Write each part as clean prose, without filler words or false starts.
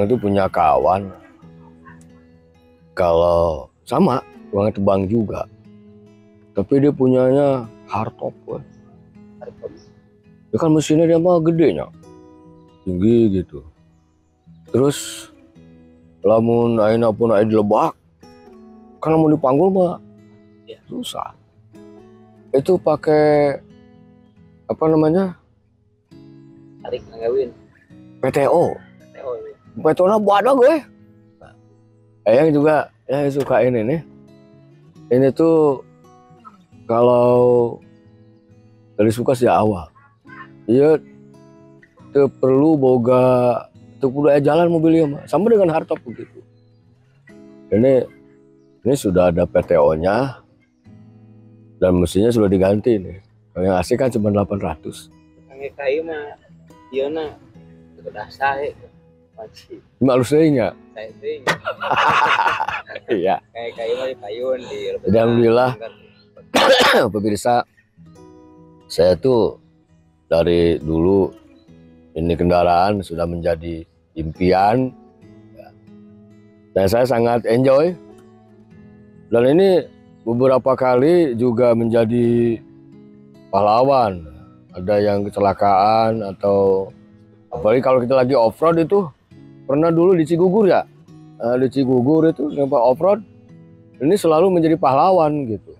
tuh punya kawan, kalau sama tukang tebang juga, tapi dia punyanya hardtop. Ya kan mesinnya dia mah gedenya, tinggi gitu. Terus lamun ayeuna pun aya dilebak, kan mau dipanggul mah susah. Itu pakai apa namanya? Tarik ngawin. PTO. PTO. PTO na buat gue. Yang juga ya suka ini nih. Ini tuh kalau dari suka sejak awal. Iya, tuh perlu boga, tuh kudu aya jalan mobilnya mah. Sama dengan hardtop begitu. Ini sudah ada PTO-nya dan mesinnya sudah diganti nih. Kalau yang asli kan cuma 800. Kangge kayu mah ieu na udah sae. Masih. Malus deui nya. Sae deui. Iya. Kayak kayu mah dipayun di. Alhamdulillah. Pemirsa, saya tuh dari dulu ini kendaraan sudah menjadi impian dan saya sangat enjoy, dan ini beberapa kali juga menjadi pahlawan. Ada yang kecelakaan atau apalagi kalau kita lagi off-road itu, pernah dulu di Cigugur ya, di Cigugur itu sampai off-road ini selalu menjadi pahlawan gitu.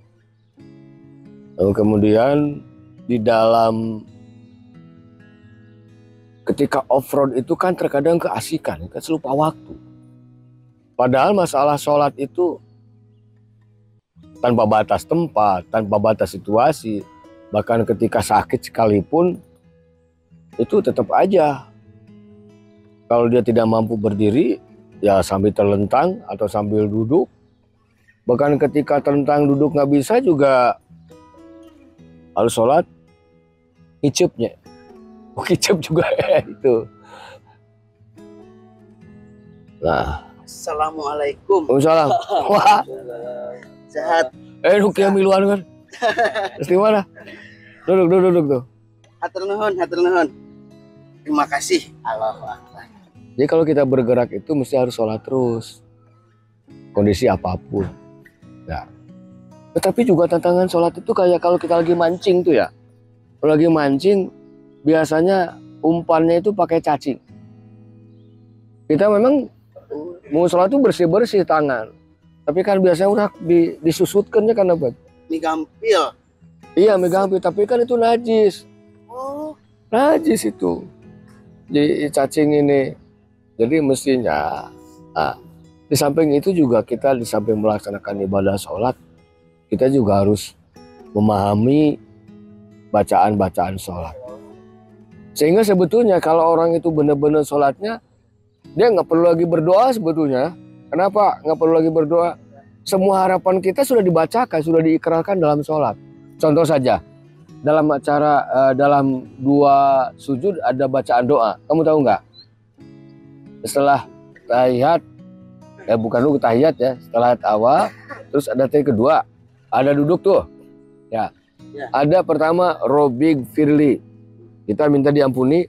Lalu kemudian di dalam ketika off-road itu kan terkadang keasikan, kan lupa waktu. Padahal masalah sholat itu tanpa batas tempat, tanpa batas situasi, bahkan ketika sakit sekalipun itu tetap aja. Kalau dia tidak mampu berdiri, ya sambil terlentang atau sambil duduk. Bahkan ketika terlentang duduk nggak bisa juga harus sholat ngicupnya. Ngicup juga ya itu. Nah. Assalamualaikum. Waalaikumsalam. Wah. Sehat. Lu kieu miluan kan. Terus di mana? Duduk tuh. Hatur nuhun. Terima kasih. Allahu Akbar. Jadi kalau kita bergerak itu mesti harus sholat terus. Kondisi apapun. Nah. Tetapi juga tantangan sholat itu kayak kalau kita lagi mancing tuh ya. Kalau lagi mancing biasanya umpannya itu pakai cacing. Kita memang mau sholat itu bersih-bersih tangan. Tapi kan biasanya udah disusutkannya kan apa? Migampil. Iya migampil, tapi kan itu najis. Oh. Najis itu. Jadi cacing ini. Jadi mestinya di samping itu juga kita di samping melaksanakan ibadah sholat, kita juga harus memahami bacaan-bacaan sholat. Sehingga sebetulnya kalau orang itu benar-benar sholatnya, dia nggak perlu lagi berdoa sebetulnya. Kenapa nggak perlu lagi berdoa? Semua harapan kita sudah dibacakan, sudah diikrarkan dalam sholat. Contoh saja, dalam acara dalam 2 sujud ada bacaan doa. Kamu tahu nggak? Setelah tahiyat, bukan dulu tahiyat ya, setelah awal, terus ada tahiyat kedua, ada duduk tuh. Ya. Ada pertama Robbig Firli, kita minta diampuni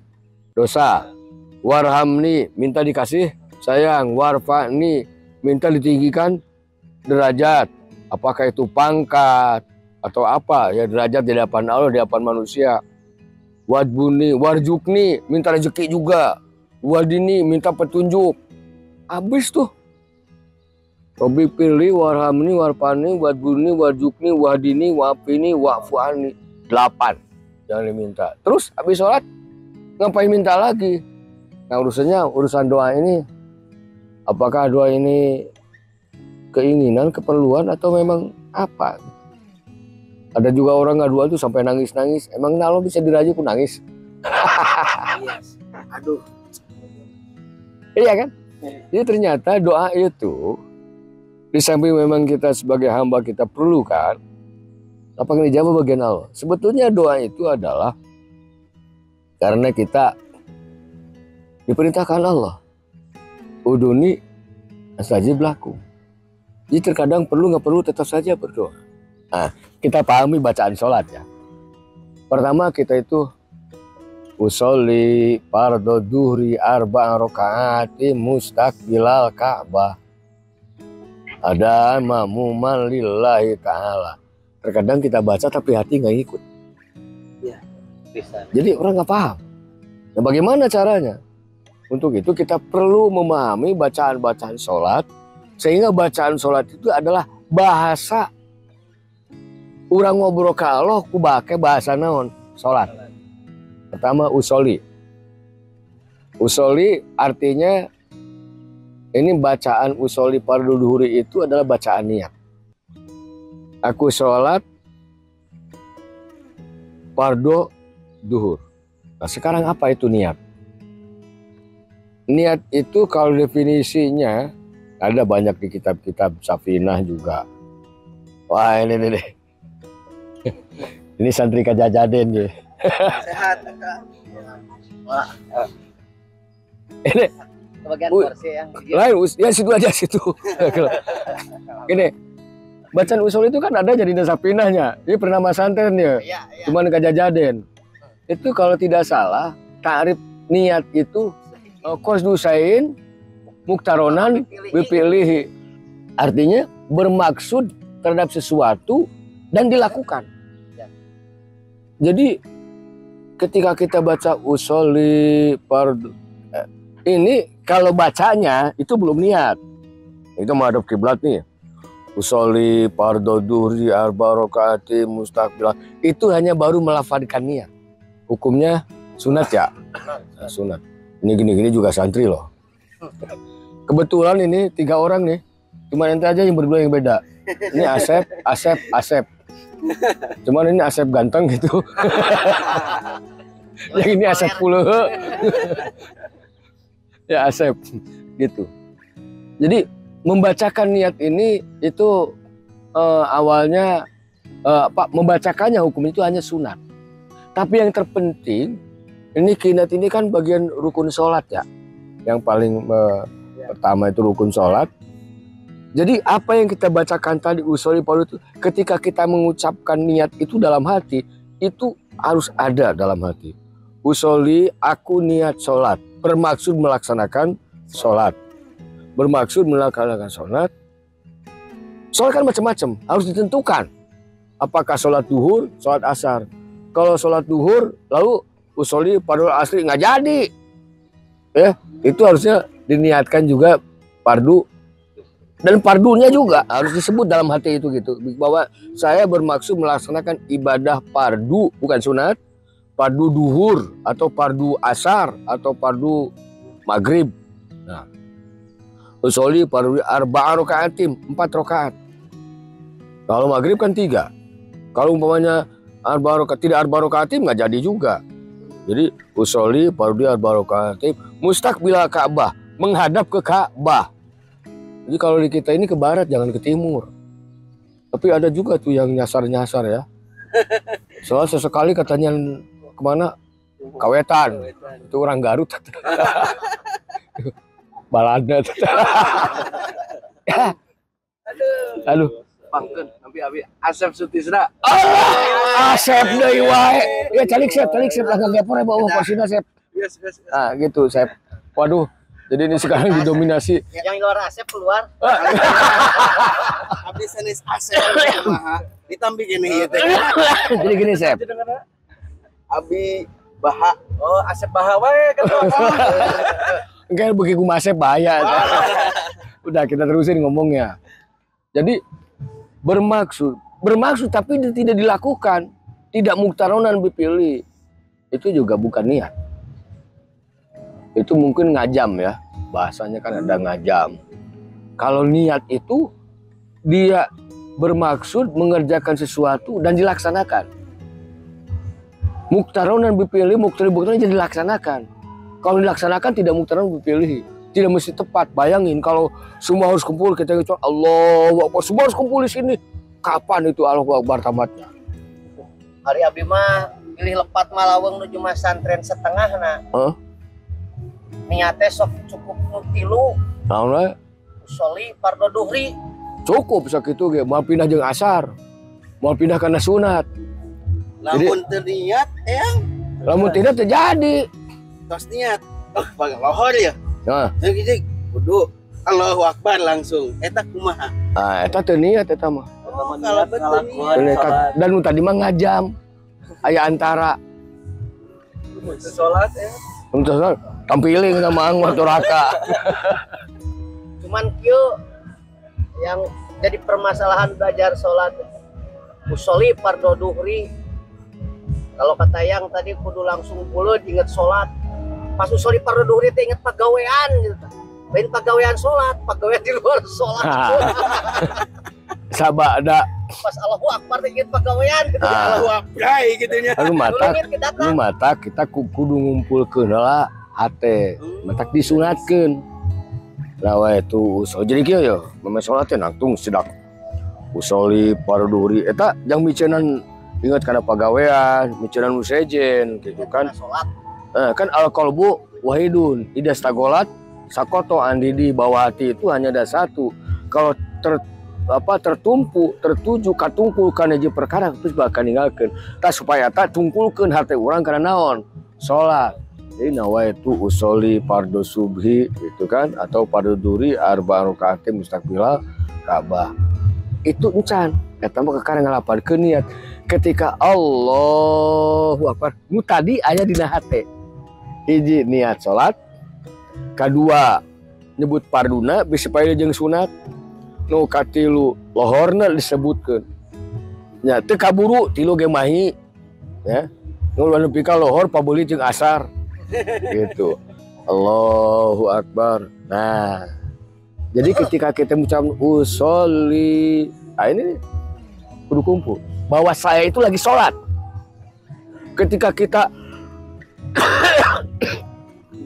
dosa. Warhamni, minta dikasih sayang. Warfa'ni, minta ditinggikan derajat. Apakah itu pangkat atau apa ya, derajat di hadapan Allah, di hadapan manusia. Wadbuni, warjukni, minta rezeki juga. Wadini, minta petunjuk. Habis tuh. Robi pilih, warhamni, warfani, wadbuni, warjukni, wadini, wafini, wafuani. 8 yang diminta. Terus habis sholat ngapain minta lagi? Nah urusan doa ini, apakah doa ini keinginan, keperluan, atau memang apa? Ada juga orang nggak doa tuh sampai nangis-nangis. Emang Allah bisa diraja pun nangis? Yes. Aduh. Iya kan? Jadi ternyata doa itu di samping memang kita sebagai hamba kita perlu kan, apakah dijawab bagian Allah? Sebetulnya doa itu adalah karena kita diperintahkan Allah. Uduni astajib lakum. Jadi terkadang perlu nggak perlu tetap saja berdoa. Nah, kita pahami bacaan sholat ya. Pertama kita itu usolli fardhu duhri arba'a rakaati mustaqbilal Ka'bah. Ada mamuman lillahi ta'ala. Terkadang kita baca tapi hati nggak ikut. Iya, bisa. Jadi orang nggak paham. Nah, bagaimana caranya? Untuk itu kita perlu memahami bacaan-bacaan sholat, sehingga bacaan sholat itu adalah bahasa. Urang ngobrol ke Allah ku bake bahasa naon? Sholat. Pertama usolli. Usolli artinya ini bacaan usolli fardhu duhuri itu adalah bacaan niat. Aku sholat fardhu duhur. Nah, sekarang apa itu niat? Niat itu kalau definisinya ada banyak di kitab-kitab Safinah juga. Wah ini nih. Ini santri Kajajaden ya. Sehat, Kak. Wah. Ini Bagian kursi yang lain, ya situ aja situ. Gini, bacaan usul itu kan ada jadi Sapinahnya. Ini pernama santennya. Iya, iya. Cuman Kajajaden. Itu kalau tidak salah, ta'rif niat itu qasdusain muktaronan bipilihi. Artinya bermaksud terhadap sesuatu dan dilakukan. Jadi ketika kita baca usolli fardhu, ini kalau bacanya itu belum niat. Itu menghadap kiblat nih. Usolli fardhu duhri arba'a rakaati mustaqbilan. Itu hanya baru melafadzkan niat. Hukumnya sunat ya? Nah, sunat. Ini gini-gini juga santri loh. Kebetulan ini 3 orang nih. Cuma nanti aja yang berdua yang beda. Ini Asep. Cuman ini Asep ganteng gitu. Yang ini Asep puluh. Ya Asep gitu. Jadi membacakan niat ini itu awalnya membacakannya hukum itu hanya sunat. Tapi yang terpenting ini niat ini kan bagian rukun sholat ya. Yang paling pertama itu rukun sholat. Jadi apa yang kita bacakan tadi usolli fardhu itu ketika kita mengucapkan niat itu dalam hati itu harus ada dalam hati. Usolli aku niat sholat bermaksud melaksanakan sholat. Bermaksud melaksanakan sholat. Sholat kan macam-macam harus ditentukan. Apakah sholat duhur, sholat asar. Kalau sholat duhur lalu usolli fardhu asri nggak jadi. Ya itu harusnya diniatkan juga fardu. Dan fardunya juga harus disebut dalam hati itu gitu. Bahwa saya bermaksud melaksanakan ibadah fardu, bukan sunat. Fardu duhur, atau fardu asar, atau fardu maghrib. Nah, usolli fardhu arba'a rakaatim, 4 rakaat. Kalau maghrib kan 3. Kalau umpamanya tidak arba'a rakaatim nggak jadi juga. Jadi usolli fardhu arba'a rakaatim mustaqbilal Ka'bah, menghadap ke Ka'bah. Jadi kalau di kita ini ke barat, jangan ke timur. Tapi ada juga tuh yang nyasar-nyasar ya. Soalnya sesekali katanya kemana? Kawetan. Itu orang Garut. Balada. Aduh. Pangkeun tapi abi Asep Sutisna. Asep deui wae. Ya calik Sep lah ngepor ya bawa porsinya Sep. Yes. Ah gitu Sep. Waduh. Jadi ini sekarang didominasi. Yang luar Asep keluar. Habis senis Asep ditambi gini gitu. Jadi gini Sep. Abi Baha. Oh, Asep Baha wae kan. Enggak begitu Asep bahaya. Udah kita terusin ngomongnya. Jadi bermaksud tapi tidak dilakukan, tidak muktaronan dipilih. Itu juga bukan niat. Itu mungkin ngajam ya, bahasanya kan ada ngajam. Kalau niat itu dia bermaksud mengerjakan sesuatu dan dilaksanakan. Muktaronan dipilih, muktaronan jadi dilaksanakan. Kalau dilaksanakan tidak muktaronan dipilih, tidak mesti tepat. Bayangin kalau semua harus kumpul, kita ucap Allahu Akbar, semua harus kumpul di sini. Kapan itu Allahu Akbar tamatnya? Hari abi mah pilih lepat malaweng nuju mah santren setengah na. Niatnya sok cukup nutilu. Naon Usolli fardhu duhri. Cukup sakitu ge, mau pindah jeung asar. Mau pindah kana sunat. Lamun teu niat eyang. Lamun tidak terjadi. Tos niat. Oh, bang lohor ya. Nah, Jadi kudu Allahu Akbar langsung. Eta kumaha? eta teu niat eta mah. Oh, kalau betul niat. Dan nu tadi mah ngajam. Aya antara Sholat ya. untuk tampiling sama ang raka. Cuman kieu yang jadi permasalahan belajar sholat usolli fardu duhri. Kalau kata yang tadi kudu langsung buleud inget sholat. Pas usolli fardu duhri teh inget pagawean gitu. Lain pagawean sholat, pagawean di luar sholat. Sabada Pas Allahu Akbar teh inget pagawean gitu. Allahu Akbar gitu nya. anu mata kita kudu ngumpulkeun heula hate. Matak disunatkeun. Lah we tu usul jadi kieu ya, meme salat teh nangtung sedak usolli fardu duhri eta jang micenan ingat kana pagawean, micenan musejen gitu kan. Kan al-qalbu wahidun, ida stagolat sakoto andidi, bahwa hati itu hanya ada satu. Kalau tertumpu, tertuju katungkul kana je perkara terus bakal ninggalkeun. Tah supaya tak tungkulkeun hati urang kana naon? Salat. Jadi nawaitu usolli fardu subhi gitu kan, atau fardu duhri arba rakaatin mustaqbilal Ka'bah. Itu encan eta mah kakara ngalaparkeun niat ketika Allahu Akbar. Nu tadi aya dina hate. Hiji niat salat, kadua nyebut farduna bisa supaya jeung sunat, nu katilu lohorna disebutkeun. Nya teu kaburu tilu ge mahi ya. Nu nepi ka lohor pabeuli jeung asar. Gitu. Allahu Akbar. Nah, jadi ketika kita mengucap usolli, ini kudu kumpul bahwa saya itu lagi sholat. Ketika kita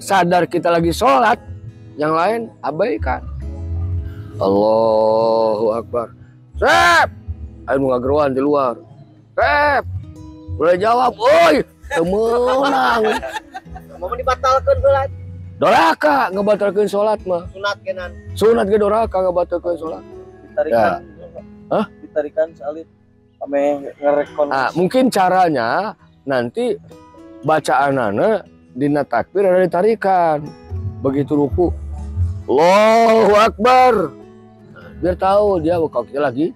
sadar kita lagi sholat, yang lain abaikan. Allahu Akbar. Sep, ayo ngageruan di luar. Sep, boleh jawab, oi, temenang. Mau dibatalkan sholat? Doraka ngebatalkan sholat mah. Sunat kenan. Sunat ge doraka ngebatalkan sholat. Ditarikan. Ya. Hah? Ditarikan salit. Ame ngerekon. Nah, mungkin caranya nanti bacaanana dina takbir ada ditarikan. Begitu ruku, Allahu Akbar. Biar tahu dia kalau kita lagi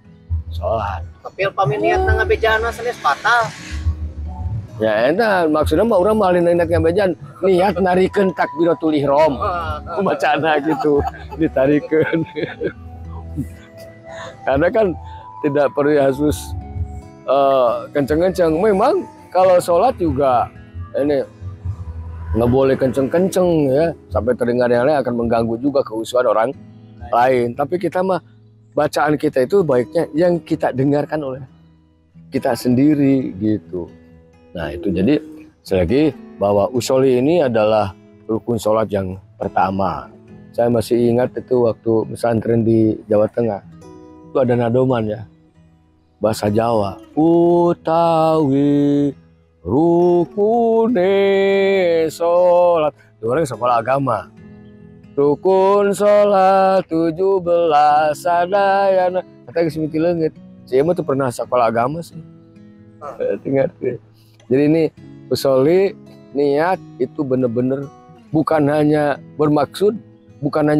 sholat. Tapi paminiatna ngabejana sanes fatal. Ya enak, maksudnya mah urang mah niat ngabejan niat narikeun takbiratul ihram. Bacana gitu, ditarikeun. Karena kan tidak perlu harus kenceng-kenceng. Memang kalau sholat juga ini nggak boleh kenceng-kenceng ya, sampai terdengar yang lain akan mengganggu juga keusuhan orang lain. Tapi kita mah bacaan kita itu baiknya yang kita dengarkan oleh kita sendiri gitu. Nah itu jadi selagi bahwa usolli ini adalah rukun sholat yang pertama. Saya masih ingat itu waktu pesantren di Jawa Tengah. Itu ada nadoman ya, bahasa Jawa. Utawi rukune sholat. Itu orang sekolah agama. Rukun sholat 17 sadayana. Kata kesimiti leungit. Saya mah tuh pernah sekolah agama sih. Ingat deh. Jadi ini usolli niat itu benar-benar bukan hanya bermaksud, bukan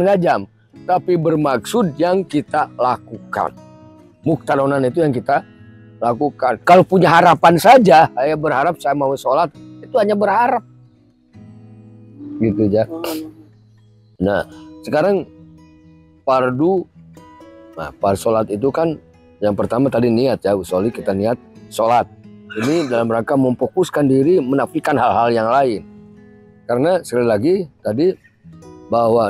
ngajam, tapi bermaksud yang kita lakukan. Muktaronan itu yang kita lakukan. Kalau punya harapan saja, saya berharap saya mau sholat, itu hanya berharap. Gitu ya. Nah, sekarang fardu, nah fardu sholat itu kan yang pertama tadi niat ya, usolli kita niat sholat. Ini dalam rangka memfokuskan diri menafikan hal-hal yang lain. Karena sekali lagi tadi bahwa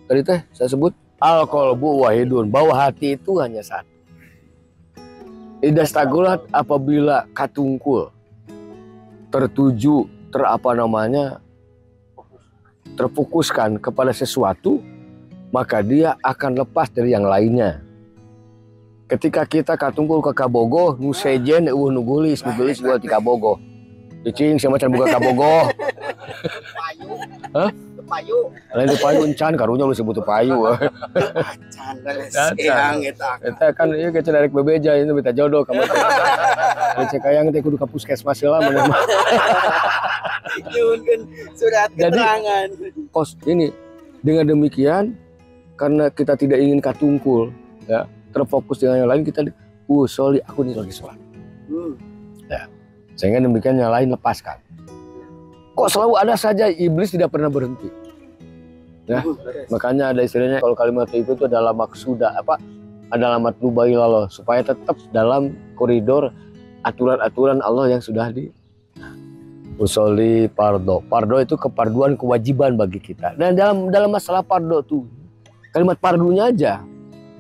tadi teh saya sebut al-qalbu wahidun, bahwa hati itu hanya satu. Ida stagulat apabila katungkul, tertuju, terfokuskan kepada sesuatu, maka dia akan lepas dari yang lainnya. Ketika kita katungkul ke kabogoh, nu sejen nugulis gua di kabogoh. Cicing sama can buka kabogoh. Payu. Hah? payu. Lain di payu encan karunya lu sebut payu. Acan beres ehang eta. Eta kan ieu ke cenderek bebeja itu minta jodoh ka mah. Ari cek aya teh kudu ka puskesmas heula mun mah. Nyuhunkeun surat keterangan. Kos ini dengan demikian karena kita tidak ingin katungkul ya, terfokus dengan yang lain kita soli aku nih lagi sholat. Ya. Sehingga demikian yang lain lepaskan. Kok selalu ada saja iblis tidak pernah berhenti. Ya, makanya ada istilahnya kalau kalimat itu adalah maksuda apa? Adalah matlubai lalu supaya tetap dalam koridor aturan-aturan Allah yang sudah di usoli pardo. Pardo itu keparduan kewajiban bagi kita. Dan dalam masalah pardo tuh kalimat pardunya aja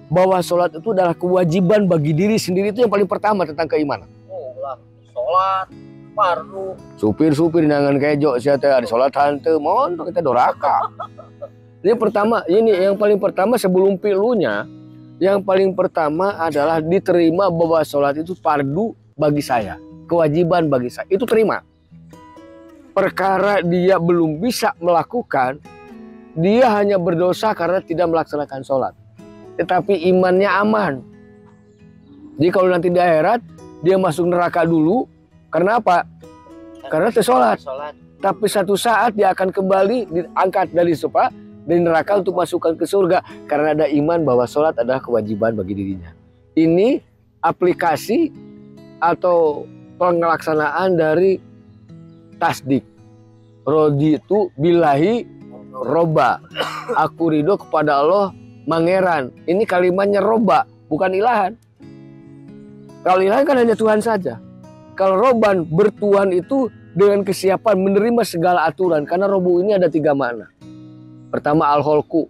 bahwa sholat itu adalah kewajiban bagi diri sendiri itu yang paling pertama tentang keimanan. Oh, lah, sholat pardu. Supir nangan kejo sia teh ada sholat hanteu mohon kita doraka. Ini pertama, ini yang paling pertama sebelum pilunya, yang paling pertama adalah diterima bahwa sholat itu fardu bagi saya, kewajiban bagi saya. Itu terima. Perkara dia belum bisa melakukan, dia hanya berdosa karena tidak melaksanakan sholat. Tetapi imannya aman. Jadi kalau nanti di akhirat dia masuk neraka dulu, karena apa? Karena sholat. Tapi satu saat dia akan kembali diangkat dari neraka untuk masukkan ke surga karena ada iman bahwa sholat adalah kewajiban bagi dirinya. Ini aplikasi atau pelaksanaan dari tasdik. Roditu billahi roba. Aku ridho kepada Allah mangeran. Ini kalimatnya roba, bukan ilahan. Kalau ilahan kan hanya Tuhan saja. Kalau roban bertuhan itu dengan kesiapan menerima segala aturan. Karena robu ini ada 3 makna. Pertama al-kholku,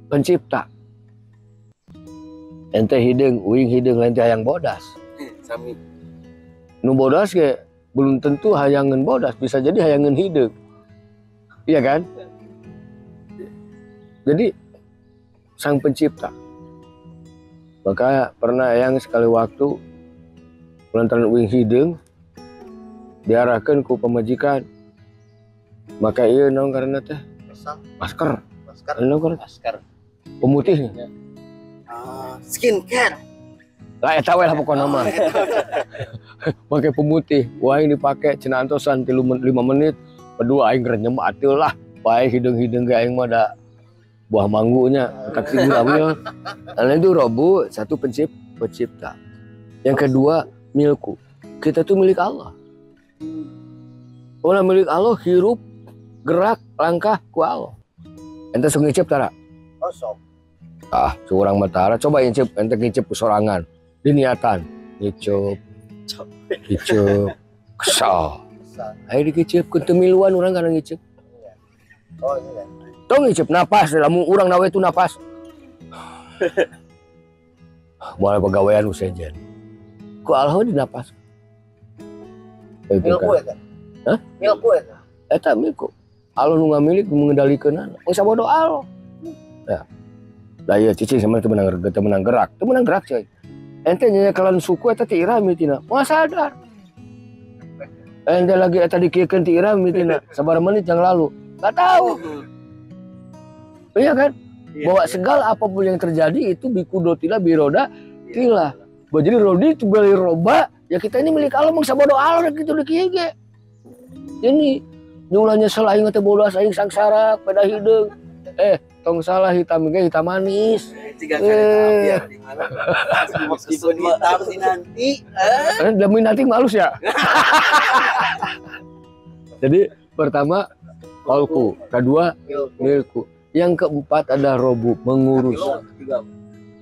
pencipta. Ente hidung, uing hidung, ente hayang bodas. Sami. Nu bodas ke belum tentu hayangan bodas, bisa jadi hayangan hidung. Iya kan? Jadi sang pencipta. Maka pernah yang sekali waktu lantaran uing hidung diarahkan ku pemajikan. Maka iya naon karena teh masker. Masker. Pemutihnya. Skincare. Lah eta we lah pokona mah. Pakai pemutih, wah yang dipakai cenah antosan 5 menit, kedua aing renyem atuh lah. Bae hidung-hidung ge aing mah da buah manggunya, tak tinggal ambil. Lain itu robu, satu pencipta. Yang kedua milku. Kita tuh milik Allah. Orang milik Allah hirup, gerak, langkah ku Allah. Ente sok ngicip tara? Oh, sok. Ah, seorang matara coba ngicip, ente ngicip sorangan. Diniatan, ngicip, kesal. Ayo dikicip ke temiluan orang kadang ngicip. Oh iya. Tong ngicip napas, lamun urang nawe itu napas. Mulai pegawaian usejen. Ku Allah di napas. Milku eta. Hah? Milku eta. Eta milku. Allah nu ngamilik mengendalikeunana. Geus sabodo Allah. Ya. Lah ieu cicing sama teu menang gerak coy. Ente nya kalan suku eta ti irami tina. Moal sadar. Ente lagi eta dikiekeun ti irami tina. Sabaraha menit yang lalu. Enggak tahu. Iya kan? Bahwa segala apapun yang terjadi itu bikudotila biroda tila. Bahwa jadi rodi itu beli roba, ya kita ini milik Allah mangsa bodo Allah gitu di kieu ge. Ini nyulanya salah aing teh bodas aing sangsara pada hidung. Tong salah hitam ge hitam manis. Tiga kali biar di mana. Meskipun hitam sih nanti. Demi nanti malus ya. Jadi pertama kolku, kedua milku. Yang keempat ada robu, mengurus.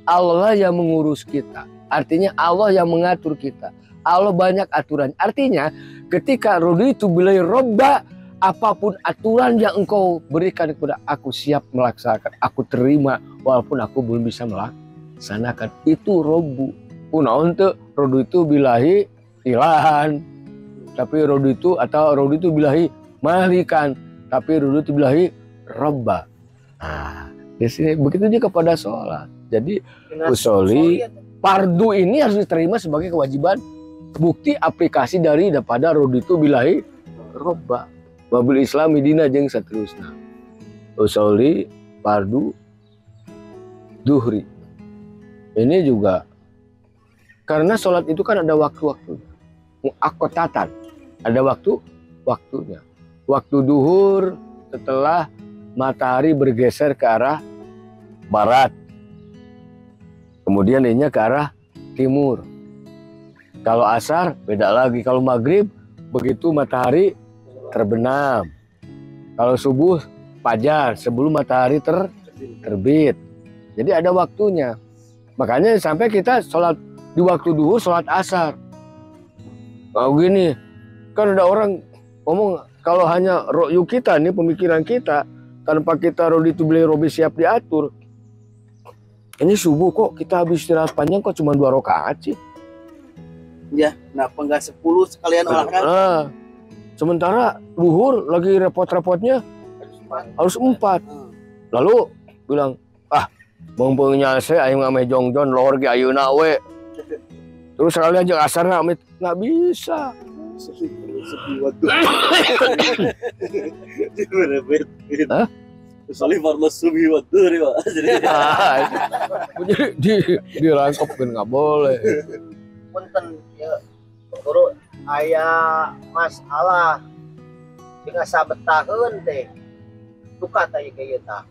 Allah yang mengurus kita. Artinya Allah yang mengatur kita. Allah banyak aturan. Artinya ketika rodu itu bilai roba, apapun aturan yang engkau berikan kepada aku siap melaksanakan. Aku terima walaupun aku belum bisa melaksanakan. Itu robu. Punaon teu rodu itu bilahi ilahan. Tapi rodu itu atau rodu itu bilahi malikan. Tapi rodu itu bilahi robba. Nah, di sini begitu juga kepada sholat. Jadi usoli fardu ini harus diterima sebagai kewajiban, bukti aplikasi daripada rodu itu bilahi robba. Wabil Islami dina jeung saterusna. usolli fardu duhri. Ini juga karena sholat itu kan ada waktu-waktu, muakkotatan, ada waktunya. Waktu duhur setelah matahari bergeser ke arah barat, kemudian ini ke arah timur. Kalau asar beda lagi, kalau maghrib begitu matahari terbenam. Kalau subuh fajar sebelum matahari terbit. Jadi ada waktunya. Makanya sampai kita sholat di waktu duhur, sholat asar. Kalau gini, kan ada orang ngomong kalau hanya ro'yu kita nih, pemikiran kita, tanpa kita rodi beli robi siap diatur. Ini subuh kok kita habis istirahat panjang kok cuma 2 rakaat sih. Ya, kenapa nggak 10 sekalian olahraga? Sementara duhur lagi repot-repotnya harus 4. Lalu bilang, mumpungnya saya ayo ngame jongjon lohor ge ayeuna we. Terus sekalian jeung asarna amit nggak bisa. Hah? Soalnya fardu subuh wa duhur ya. Jadi dirangkepkeun nggak boleh. Punten ya guru aya masalah jika sabetaheun teh duka teh kieu tah.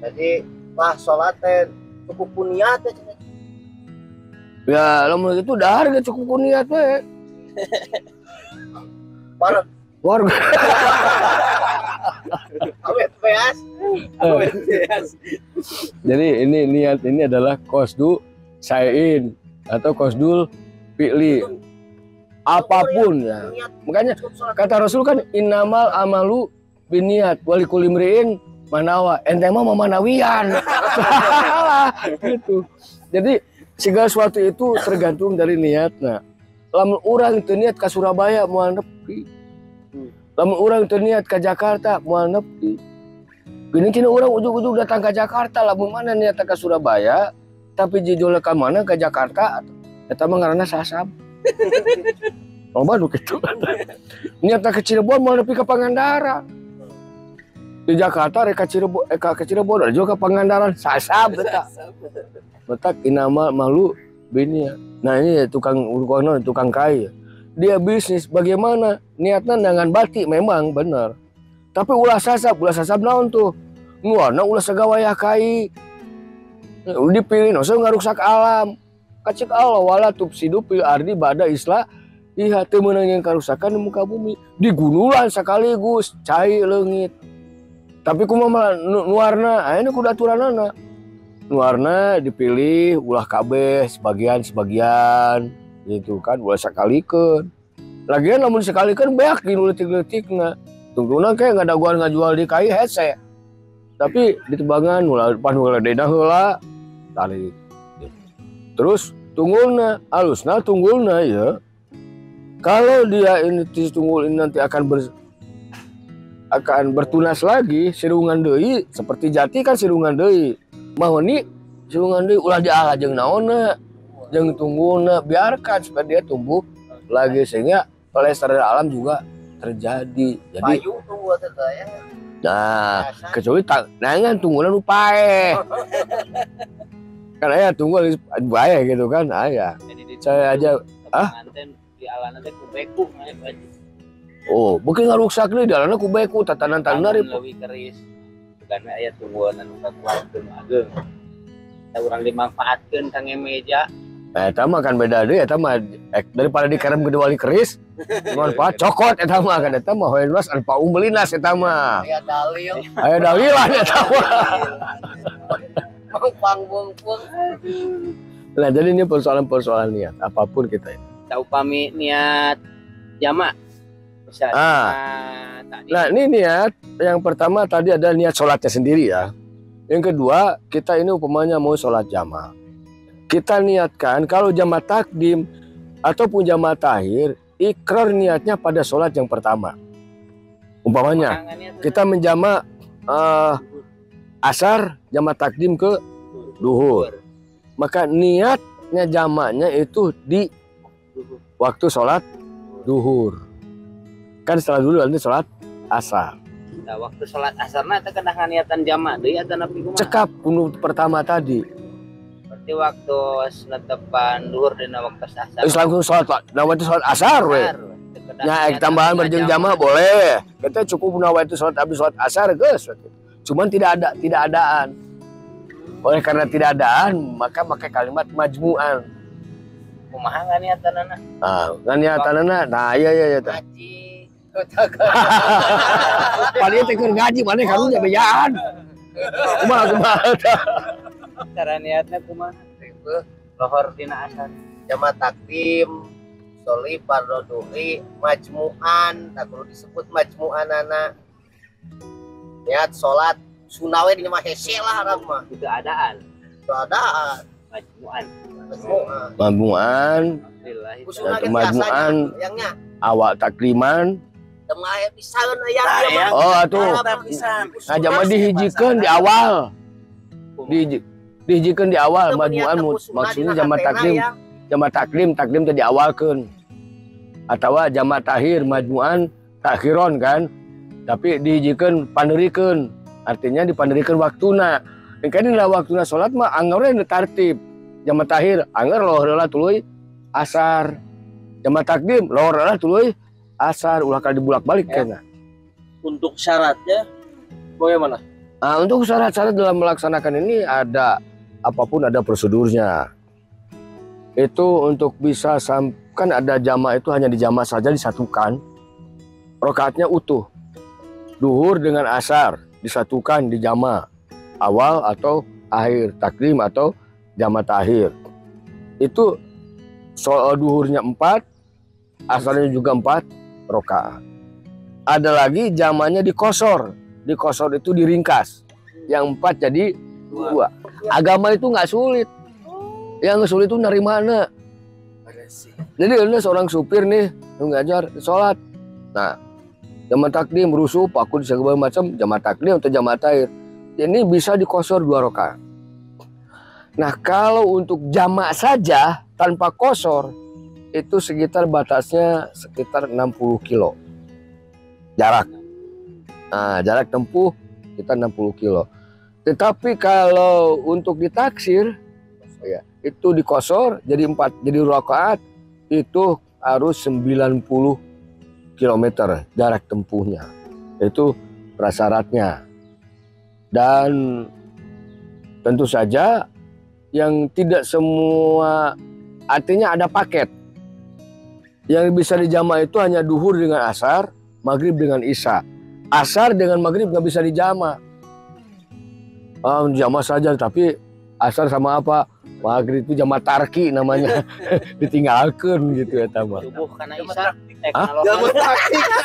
Jadi lah sholat teh cukup niat teh. Ya lamun itu dahar ge cukup niat we. Warga. Awet beas. Jadi ini niat ini adalah qasdu syai'in atau qasdul fi'li. Apapun ya. Makanya kata Rasul kan innamal amalu biniat walikulli imri'in manawa. Ente mah memanawian. Salah gitu. Jadi segala sesuatu itu tergantung dari niatnya. Lamun urang teu niat ka Surabaya moal nepi. Lamun urang teu niat ka Jakarta moal nepi. Gini cina urang ujug-ujug datang ke Jakarta, lamun mana niat ka Surabaya, tapi jidul ka mana ke Jakarta, eta mah ngaranna sasab. Loba nu kitu. Niat ka Cirebon moal nepi ka Pangandaran. Di Jakarta rek ka Cirebon juga ka Pangandaran sasab eta. Betak inama malu bini. Nah ini tukang kaya. Dia bisnis bagaimana? Niatnya dengan batik memang benar. Tapi ulah sasab naon tuh? Nuana ulah sagawaya kai. Dipilih no ngaruksak alam. Kacik Allah wala tufsidu fil ardi ba'da islah. Iha teu meunang yang karusakan di muka bumi. Digunulan sekaligus cai leungit. Tapi kumaha nuarna? Ini kudu aturanana. Nuarna dipilih ulah kabeh sebagian gitu kan ulah sakalikeun. Lagian lamun sakalikeun beak di leutik-leutikna. Tungtuna kayak ngadaguan ngajual di kai hese. Tapi ditebangan ulah pan ulah deda heula tarik. Terus tunggulna alusna tunggulna ya. Kalau dia ini tunggul ini nanti akan bertunas lagi sirungan deui seperti jati kan sirungan deui. Mahoni sirungan deui ulah dialah jeung naonna jeung tunggulna biarkan supaya dia tumbuh lagi sehingga pelestarian alam juga terjadi. Jadi Payu tunggu teh ya. nah kecuali nangan tunggulna nu paeh. Kan aya tunggul bae gitu kan aya. Saya aja di alana teh kubeku oh mungkin ngaruksak deui di alana kubeku tatanan-tatanan leuwih keris. Karena aya tungguan anu kakuatkeun ageung. Kita urang dimanfaatkeun kangge meja. Eta mah kan beda deui eta mah daripada dikerem gede wali keris. Manfaat cokot eta mah kan eta mah hoen mas alfa umlinas eta mah. Aya dalil. Aya dalilan eta mah. Pang-pang-pung. Nah jadi ini persoalan-persoalan niat apapun kita ini. Tahu pami niat jamak. Nah ini niat yang pertama tadi ada niat sholatnya sendiri ya. Yang kedua kita ini umpamanya mau sholat jamaah. Kita niatkan kalau jamaah takdim ataupun jamaah takhir ikrar niatnya pada sholat yang pertama. Umpamanya kita menjama asar jamaah takdim ke duhur. Maka niatnya jamaknya itu di waktu sholat duhur. Kan setelah dulu nanti sholat asar. Nah, waktu sholat asarna teh kedah niatan jamak deui atuh napi kumaha? Cekap unu pertama tadi. Berarti waktu netepan duhur dina waktu asar. Terus langsung sholat nawaitu sholat asar we. Ya tambahan berjeng jamak boleh. Kita cukup nawaitu sholat habis sholat asar geus. Cuman tidak adaan. Oleh karena tidak adaan maka pakai kalimat majmu'an. Kumaha nganiatanana? Nganiatanana. Nah iya teh. Ngaji. Paling teh keur ngaji maneh karunya bejaan. Kumaha. Cara niatna kumaha? Lohor dina asar. Jamaah takdim, soli fardu duhri, majmu'an, tak perlu disebut majmu'anana. Niat salat sunah we di mah hese lah harap mah. Itu adaan. Itu adaan. Majmu'an. Majmu'an. Majmu'an. Yangnya Awal takliman. tengah aya pisan aya. Oh atuh. Nah jamaah dihijikeun di awal. Dihijikeun di awal majmu'an maksudnya jamaah taklim. Jamaah taklim teh diawalkeun. Atawa jamaah tahir majmu'an takhiron kan. Tapi dihijikeun paneurikeun. Artinya dipaneurikeun waktuna. Kan dina waktuna salat mah anggar we tartib. Jamaah tahir anggar lohor heula tuluy asar. Jamaah takdim lohor heula tuluy asar, ulah kali dibulak-balik kena. Untuk syaratnya bagaimana? Untuk syarat-syarat dalam melaksanakan ini ada apapun ada prosedurnya. Itu untuk bisa kan ada jamaah itu hanya di jamaah saja disatukan. Rakaatnya utuh. Duhur dengan asar disatukan di jamaah awal atau akhir, takdim atau jamaah tahir. Itu soal duhurnya 4, asarnya juga 4 rakaat. Ada lagi jamanya dikosor. Dikosor itu diringkas. Yang 4 jadi 2. Agama itu nggak sulit. Yang sulit itu narimana. Jadi ini seorang supir nih ngajar sholat. Nah, jamaah takdim rusuh, paku segala macam jamaah takdim atau jamaah tahir. Ini bisa dikosor 2 rakaat. Nah, kalau untuk jamaah saja tanpa kosor itu sekitar batasnya sekitar 60 kilo jarak. Nah, jarak tempuh kita 60 kilo. Tetapi kalau untuk ditaksir ya, itu dikosor jadi 4 jadi rakaat itu harus 90 km jarak tempuhnya. Itu prasyaratnya. Dan tentu saja yang tidak semua artinya ada paket. Yang bisa dijama itu hanya duhur dengan asar, maghrib dengan isya. Asar dengan maghrib nggak bisa dijama. Jama saja, tapi asar sama apa? Maghrib itu jama tarki namanya. Ditinggalkan gitu ya tama. Subuh karena isya,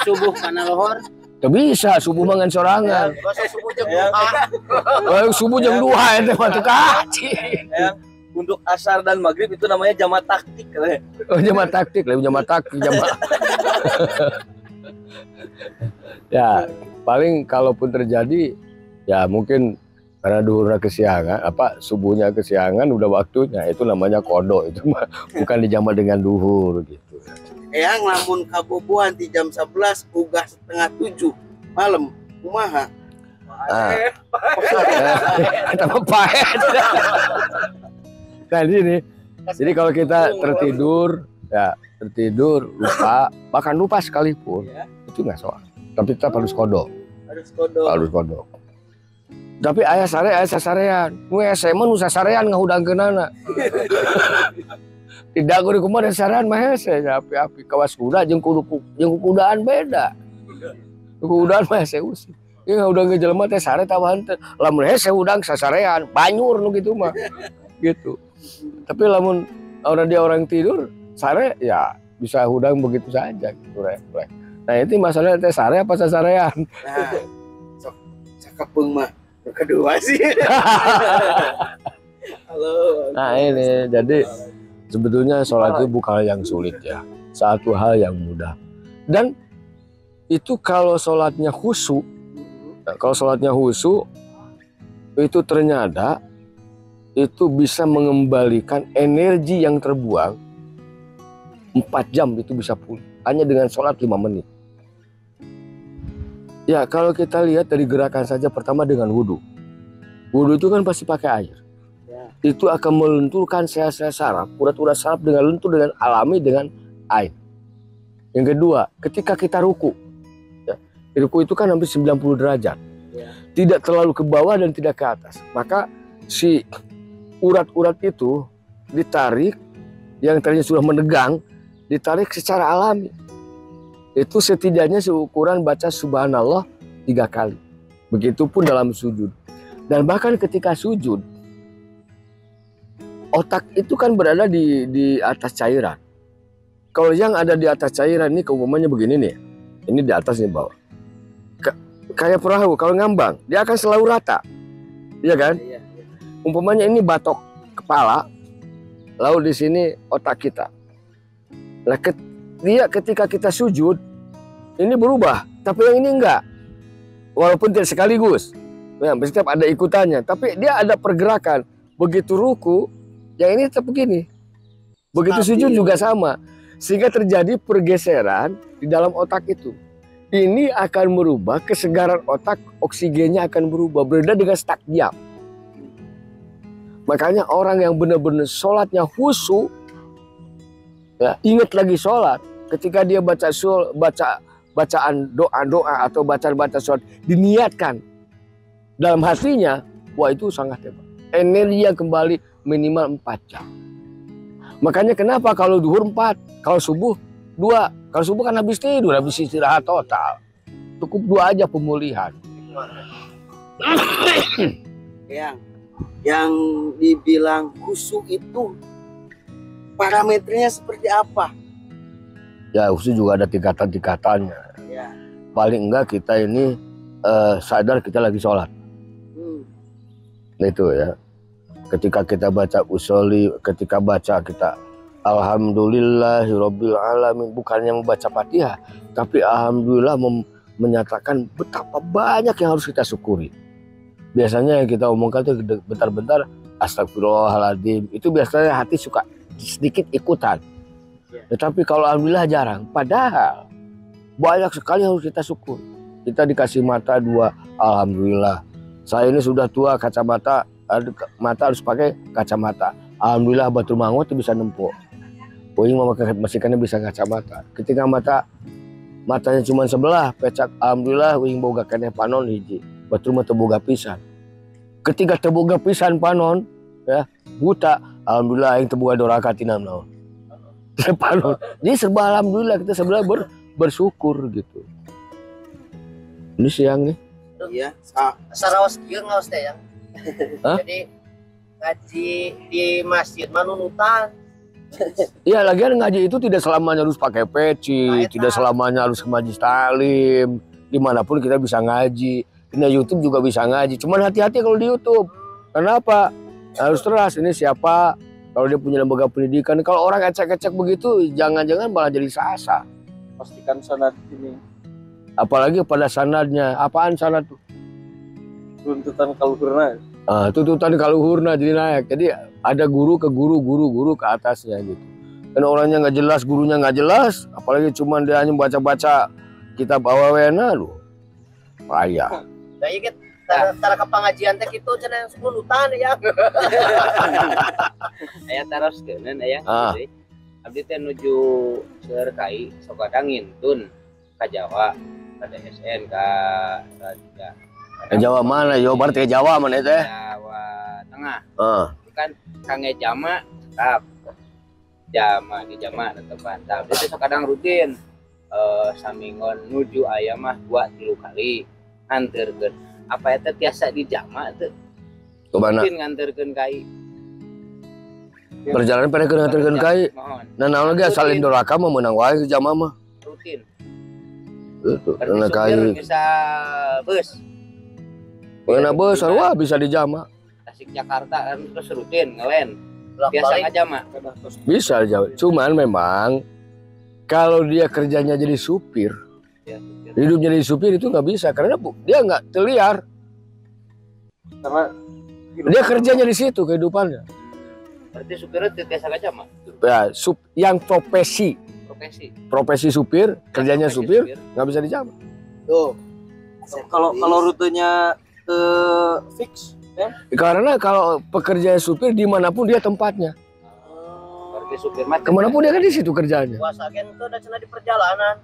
subuh karena lohor. Tidak bisa, subuh mangan sorangan. Subuh jam 2. Subuh jam 2 itu matu kaci. Untuk asar dan maghrib itu namanya jamaah taktik. Oh, jamaah taktik, jamaah taktik, jamaah. Ya, paling kalaupun terjadi, ya mungkin karena duhurnya kesiangan, subuhnya kesiangan, udah waktunya, itu namanya kodok, itu mah bukan dijama dengan duhur gitu. Yang lamun kabobohan di jam 11, ugah setengah 7 malam, kumaha? Kita pahet. Nah ini, jadi kalau kita tertidur lupa, bahkan lupa sekalipun, itu nggak soal. Tapi tetap harus kodok. Harus kodok. Tapi ayah sasarean, gue SMA nu sasarean ngahudangkeunana. Tidak gue kumaha sasarean mah hese, api-api kawas kuda jeung kudaan beda. Kudaan mah hese usih. Ieu ngahudang ke jelema teh sare tambahan teh. Lamun hese udang sasarean, banyur nu gitu mah. Gitu. Tapi lamun orang tidur sare ya bisa hudang begitu saja gitu rek. Nah itu masalahnya teh sare apa sasarean. Nah, cakepung mah kedua sih. Halo. Nah ini jadi sebetulnya sholat itu bukan hal yang sulit ya, satu hal yang mudah. Dan itu kalau sholatnya khusyuk, itu ternyata itu bisa mengembalikan energi yang terbuang 4 jam itu bisa pulih hanya dengan sholat 5 menit. Ya kalau kita lihat dari gerakan saja, pertama dengan wudhu. Wudhu itu kan pasti pakai air. Ya. Itu akan melenturkan sel-sel saraf, urat-urat saraf dengan lentur dengan alami dengan air. Yang kedua, ketika kita ruku, ya, ruku itu kan hampir 90 derajat. Ya. Tidak terlalu ke bawah dan tidak ke atas. Maka si urat-urat itu ditarik, yang tadinya sudah menegang, ditarik secara alami. Itu setidaknya seukuran baca subhanallah 3 kali. Begitupun dalam sujud. Dan bahkan ketika sujud, otak itu kan berada di atas cairan. Kalau yang ada di atas cairan ini keumumannya begini nih. Ini di atas nih bawah. Kayak perahu, kalau ngambang, dia akan selalu rata. Iya kan? Iya. Umpamanya ini batok kepala, lalu di sini otak kita. Nah, dia ketika kita sujud, ini berubah, tapi yang ini enggak. Walaupun tidak sekaligus, ya, setiap ada ikutannya, tapi dia ada pergerakan. Begitu ruku, yang ini tetap begini. Begitu sujud juga sama, sehingga terjadi pergeseran di dalam otak itu. Ini akan merubah kesegaran otak, oksigennya akan berubah, berbeda dengan stuck diam. Makanya orang yang benar-benar sholatnya khusyuk, ya, ingat lagi sholat. Ketika dia bacaan doa-doa atau bacaan sholat, diniatkan dalam hatinya, wah itu sangat hebat. Energi yang kembali minimal 4 jam. Makanya kenapa kalau duhur 4, kalau subuh 2. Kalau subuh kan habis tidur, habis istirahat total. Cukup 2 aja pemulihan. Yang dibilang khusyuk itu parameternya seperti apa? Ya khusyuk juga ada tingkatan-tingkatannya. Ya. Paling enggak kita ini sadar kita lagi sholat. Nah itu ya. Ketika kita baca usolli, ketika baca kita alhamdulillahirabbil alamin, bukannya membaca Fatihah, tapi alhamdulillah menyatakan betapa banyak yang harus kita syukuri. Biasanya yang kita omongkan itu bentar-bentar astagfirullahaladzim, itu biasanya hati suka sedikit ikutan. Tetapi kalau alhamdulillah jarang. Padahal banyak sekali yang harus kita syukur. Kita dikasih mata 2, alhamdulillah. Saya ini sudah tua, kacamata mata harus pakai kacamata. Alhamdulillah batur mangut bisa nempuk. Uing masih kan bisa kacamata. Ketika matanya cuma sebelah, pecak alhamdulillah uing boga keneh panon hiji. Batur mah boga pisan. Ketika teboga pisan panon, ya, buta, alhamdulillah aing teboga doraka tina naon. Panon. Jadi serba alhamdulillah, kita sebelah bersyukur gitu. Ini siang nih. Iya. Saraos kieu ngaos teh yang. Hah? Jadi ngaji di masjid manunutan. Iya, lagian ngaji itu tidak selamanya harus pakai peci, tidak selamanya harus ke majlis taklim. Dimanapun kita bisa ngaji. Di YouTube juga bisa ngaji. Cuman hati-hati kalau di YouTube. Kenapa? Harus teras. Ini siapa? Kalau dia punya lembaga pendidikan. Kalau orang ecek-ecek begitu, jangan-jangan malah jadi sasa. Pastikan sanad ini. Apalagi pada sanadnya. Apaan sanad tuh? Tuntutan kaluhurna. Tuntutan kaluhurna jadi naik. Jadi ada guru ke guru, guru ke atasnya gitu. Dan orangnya nggak jelas, gurunya nggak jelas. Apalagi cuman dia hanya baca-baca kitab awawena, loh. Payah. Da ieu tara ka pangajian teh kitu cenah sebunutan ya. Aya taroskeun aya. Abdi teh nuju seueur kai sok kadang ngintun ka Jawa, ka DSN, ka Jawa mana? Jawa Barat ke Jawa mana teh? Jawa Tengah. Kan Kange Jama, tetap Jama di Jama tetepan. Tapi itu kadang rutin samingon nuju aya mah 2-3 kali nganterkeun. Apa eta tiasa di Jama teh? Ke mana? Rutin nganterkeun kai. Perjalanan pada ke nganterkeun kai. Nah, naon lagi asal Indoraka mah meunang wae ke Jama mah. Rutin. Itu karena kai. Bisa bus. Karena bus wah bisa di Jama. Tasik Jakarta kan terus rutin ngelen. Biasa nggak Jama. Bisa jauh. Cuman memang kalau dia kerjanya jadi supir, Ya, hidupnya jadi supir itu nggak bisa karena dia nggak terliar. Karena Dia kerjanya di situ kehidupannya. Berarti supirnya biasa nggak Jama. Ya, yang profesi Profesi supir, kerjanya supir nggak bisa di Jama. tuh Kalau rutenya fix ya? Karena kalau pekerja supir dimanapun dia tempatnya, Berarti supir mati. kemanapun dia kan di situ kerjanya. Puasa kan tuh udah cenah di perjalanan.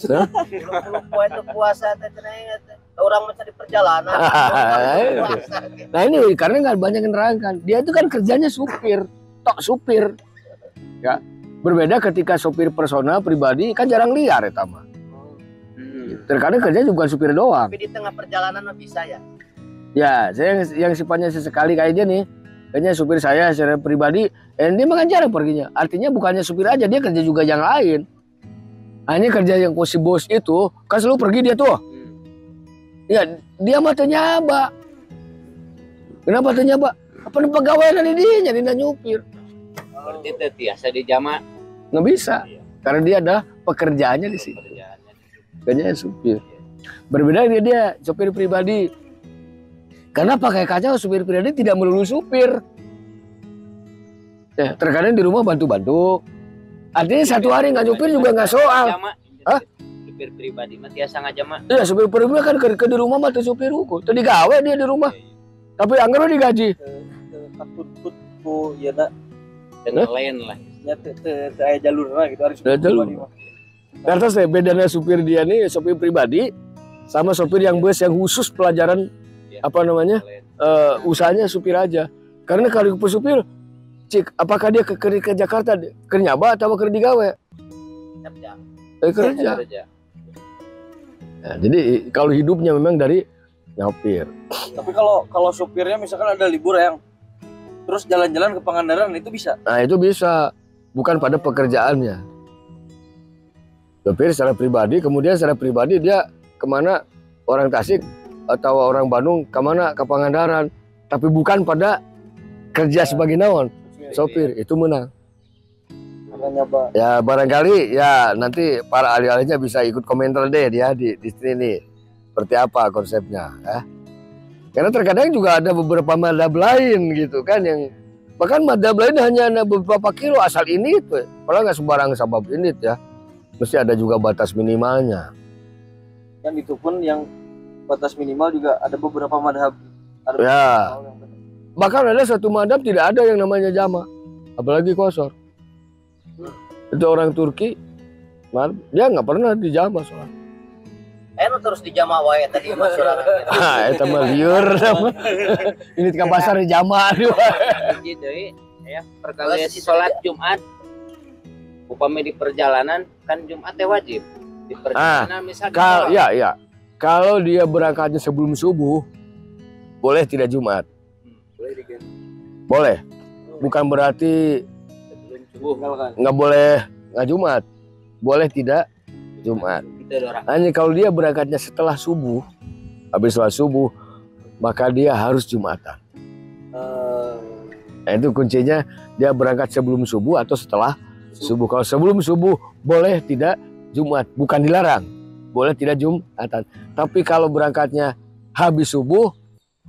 Hah? Belum itu puasa teh cenah ingat. Orang macam di perjalanan. Puasa. Nah ini karena nggak banyak yang nerangkan. Dia itu kan kerjanya supir, tok supir. Ya, berbeda ketika supir personal pribadi kan jarang liar ya mah. Terkadang kerja juga bukan supir doang. Tapi di tengah perjalanan mah bisa ya. Ya, saya yang sifatnya sesekali kayak dia nih, kayaknya supir saya secara pribadi, dia makan jarang perginya. Artinya bukannya supir aja, dia kerja juga yang lain. Hanya kerja yang si bos itu, kan selalu pergi dia tuh. Ya, dia mah nyaba. Kenapa nyaba? Apa nih pegawai dari dia nyari nyupir? Berarti teh biasa di jama. Nggak bisa, karena dia ada pekerjaannya di sini. Kerjanya supir. Berbeda dia supir pribadi. Karena pakai kaca supir pribadi tidak melulu supir. Ya, terkadang di rumah bantu-bantu. Artinya satu hari nggak nyupir juga nggak soal. Hah? Supir pribadi mah tiasa ngajama. Iya, supir pribadi kan ke di rumah mah tuh supir hukum. Tadi gawe dia di rumah. Tapi anggar digaji. Takut ku ya nak Dengan lain lah. ya aya jalurna gitu harus Jalur. Karena saya bedanya supir dia nih, supir pribadi sama supir yang bus yang khusus pelajaran apa namanya usahanya supir aja. Karena kalau supir, cik apakah dia ke Jakarta ke nyaba atau ke digawe? Kerja. Nah, jadi kalau hidupnya memang dari nyopir. Tapi kalau supirnya misalkan ada libur yang terus jalan-jalan ke Pangandaran itu bisa. Nah itu bisa, bukan pada pekerjaannya. Supir secara pribadi, kemudian secara pribadi dia kemana, orang Tasik atau orang Bandung kemana, ke Pangandaran, tapi bukan pada kerja sebagai naon, sopir, itu menang. Ya barangkali ya nanti para ahli-ahlinya bisa ikut komentar deh dia di sini nih, seperti apa konsepnya ya. Karena terkadang juga ada beberapa madhab lain gitu kan, yang bahkan madhab lain hanya ada beberapa kilo asal ini itu, padahal nggak sembarang sabab ini ya. Mesti ada juga batas minimalnya. Dan itu pun yang batas minimal juga ada beberapa madhab. Ya. Bahkan ada satu madhab tidak ada yang namanya jama, apalagi kosor. Itu orang Turki, dia nggak pernah di jama sholat. Terus di jama wae tadi mah Ah, itu mah liur. Ini ke pasar di jama. Jadi deui ya perkalian sholat Jumat. Upami di perjalanan kan Jumat teh wajib. Di perjalanan misalnya ya. Kalau dia berangkatnya sebelum subuh, boleh tidak Jumat. Boleh diganti. Boleh. Bukan berarti sebelum subuh nggak boleh nggak Jumat. Boleh tidak Jumat. Hanya kalau dia berangkatnya setelah subuh, habis sholat subuh, maka dia harus Jumatan. Nah, itu kuncinya, dia berangkat sebelum subuh atau setelah subuh. Kalau sebelum subuh boleh tidak Jumat, bukan dilarang, boleh tidak Jumatan. Tapi kalau berangkatnya habis subuh,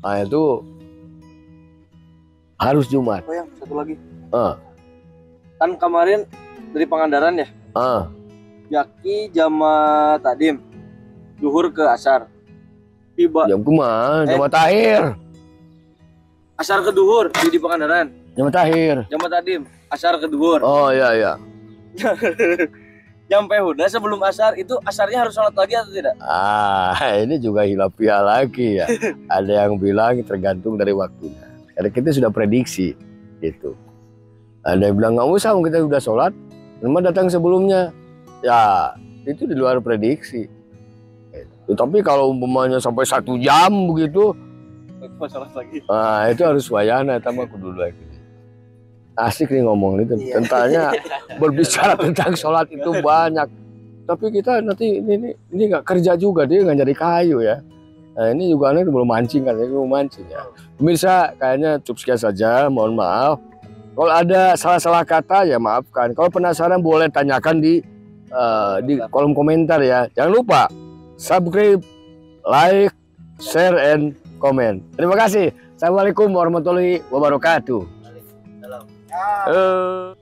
nah itu harus Jumat. Oh yang satu lagi. Kan kemarin dari Pangandaran ya. Yaki jama tadim, duhur ke asar. Tiba. Jam kumaha, jam takhir. Asar ke duhur di Pangandaran. Jam takhir. Jama tadim, asar ke duhur. Oh iya. Nyampe Huda sebelum asar itu asarnya harus sholat lagi atau tidak? Ini juga hilafiyah lagi ya. Ada yang bilang tergantung dari waktunya. Karena kita sudah prediksi gitu. Ada yang bilang nggak usah, kita sudah sholat, memang datang sebelumnya. Ya itu di luar prediksi. Tapi kalau umpamanya sampai 1 jam begitu, sholat lagi. Nah itu harus wayana, tambah kudu lagi. Asik nih ngomong itu. Tentangnya berbicara tentang sholat itu banyak. Tapi kita nanti ini nggak kerja juga, dia nggak jadi kayu ya. Nah ini juga aneh belum mancing kan, belum mancing ya. Pemirsa kayaknya cukup sekian saja, mohon maaf. Kalau ada salah-salah kata ya maafkan. Kalau penasaran boleh tanyakan di kolom komentar ya. Jangan lupa subscribe, like, share, and comment. Terima kasih. Assalamualaikum warahmatullahi wabarakatuh. Salam.